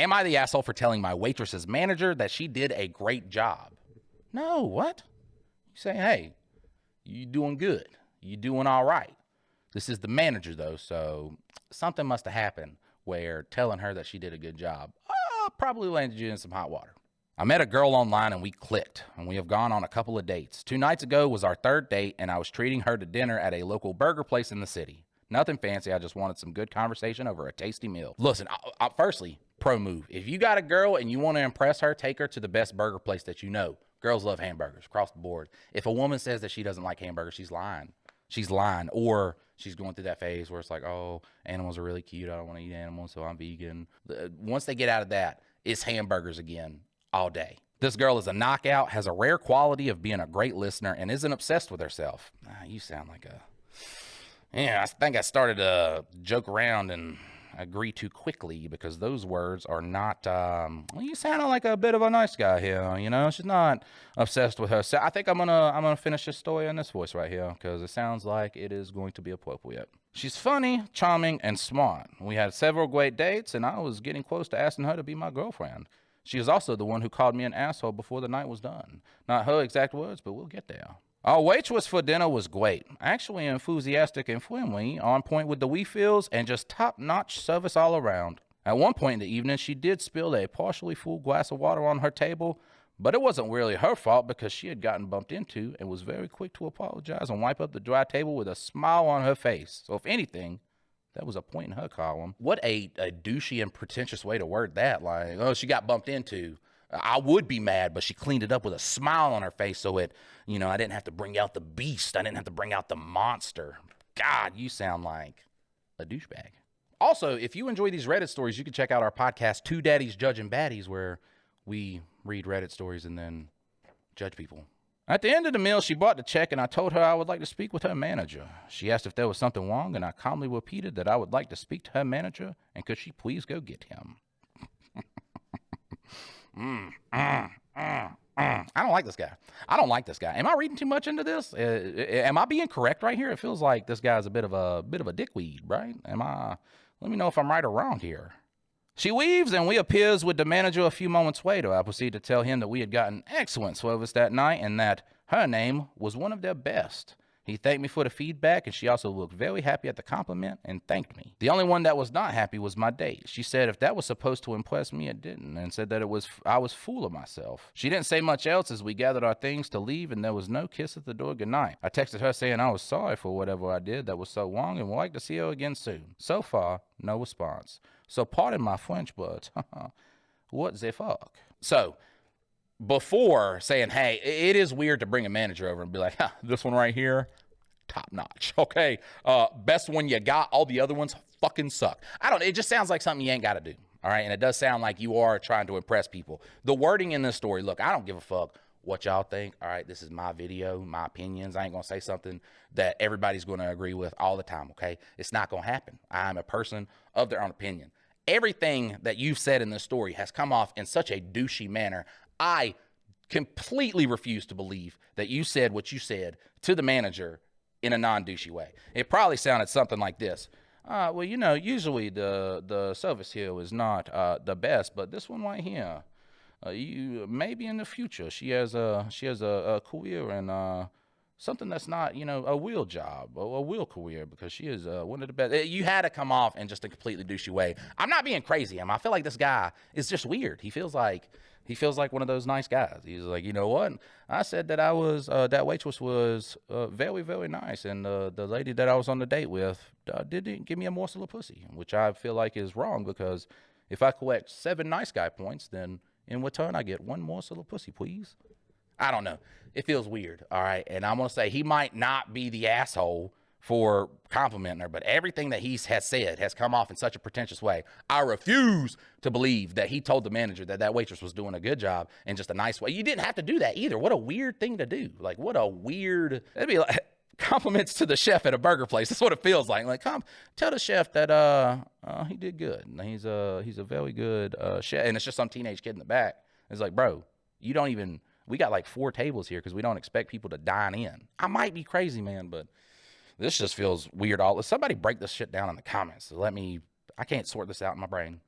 Am I the asshole for telling my waitress's manager that she did a great job? No, what? You say, hey, you doing good. You doing all right. This is the manager, though, so something must have happened where telling her that she did a good job probably landed you in some hot water. I met a girl online and we clicked, and we have gone on a couple of dates. 2 nights ago was our 3rd date, and I was treating her to dinner at a local burger place in the city. Nothing fancy, I just wanted some good conversation over a tasty meal. Listen, firstly, pro move. If you got a girl and you want to impress her, take her to the best burger place that you know. Girls love hamburgers, across the board. If a woman says that she doesn't like hamburgers, she's lying. She's lying, or she's going through that phase where it's like, oh, animals are really cute. I don't want to eat animals, so I'm vegan. Once they get out of that, it's hamburgers again all day. This girl is a knockout, has a rare quality of being a great listener, and isn't obsessed with herself. You sound like a... Yeah, I think I started to joke around and agree too quickly because those words are not, you sound like a bit of a nice guy here, you know? She's not obsessed with herself. I think I'm gonna finish this story in this voice right here because it sounds like it is going to be appropriate. She's funny, charming, and smart. We had several great dates, and I was getting close to asking her to be my girlfriend. She is also the one who called me an asshole before the night was done. Not her exact words, but we'll get there. Our waitress for dinner was great. Actually enthusiastic and friendly, on point with the refills, and just top-notch service all around. At one point in the evening, she did spill a partially full glass of water on her table, but it wasn't really her fault because she had gotten bumped into and was very quick to apologize and wipe up the dry table with a smile on her face. So if anything, that was a point in her column. What a douchey and pretentious way to word that. Like, oh, she got bumped into. I would be mad, but she cleaned it up with a smile on her face so it, you know, I didn't have to bring out the beast. I didn't have to bring out the monster. God, you sound like a douchebag. Also, if you enjoy these Reddit stories, you can check out our podcast, Two Daddies Judging Baddies, where we read Reddit stories and then judge people. At the end of the meal, she bought the check, and I told her I would like to speak with her manager. She asked if there was something wrong, and I calmly repeated that I would like to speak to her manager, and could she please go get him? I don't like this guy. I don't like this guy. Am I reading too much into this? Am I being correct right here? It feels like this guy's a bit of a dickweed, right? Let me know if I'm right or wrong here. She leaves and reappears with the manager a few moments later. I proceed to tell him that we had gotten excellent service that night and that her name was one of their best. He thanked me for the feedback, and she also looked very happy at the compliment and thanked me. The only one that was not happy was my date. She said if that was supposed to impress me, it didn't, and said that I was full of myself. She didn't say much else as we gathered our things to leave, and there was no kiss at the door goodnight. I texted her saying I was sorry for whatever I did that was so wrong and would like to see her again soon. So far, no response. So pardon my French, but what the fuck? So, before saying, hey, it is weird to bring a manager over and be like, this one right here, top notch. Okay, best one you got. All the other ones fucking suck. It just sounds like something you ain't got to do. All right, and it does sound like you are trying to impress people. The wording in this story, look, I don't give a fuck what y'all think. All right, this is my video, my opinions. I ain't gonna say something that everybody's gonna agree with all the time, okay? It's not gonna happen. I'm a person of their own opinion. Everything that you've said in this story has come off in such a douchey manner. I completely refuse to believe that you said what you said to the manager in a non-douchey way. It probably sounded something like this. Well, you know, usually the service here is not the best, but this one right here, you maybe in the future she has a career and something that's not, you know, a real job or a real career, because she is one of the best. You had to come off in just a completely douchey way. I'm not being crazy. I feel like this guy is just weird. He feels like one of those nice guys. He's like, you know what? I said that that waitress was very, very nice, and the lady that I was on the date with didn't give me a morsel of pussy, which I feel like is wrong, because if I collect 7 nice guy points, then in return I get 1 morsel of pussy, please. I don't know. It feels weird, all right? And I'm going to say he might not be the asshole for complimenting her, but everything that he has said has come off in such a pretentious way. I refuse to believe that he told the manager that that waitress was doing a good job in just a nice way. You didn't have to do that either. What a weird thing to do. Like, what a weird... It'd be like compliments to the chef at a burger place. That's what it feels like. Like, tell the chef that he did good. He's a very good chef. And it's just some teenage kid in the back. It's like, bro, you don't even... We got like 4 tables here because we don't expect people to dine in. I might be crazy, man, but this just feels weird. Somebody break this shit down in the comments. I can't sort this out in my brain.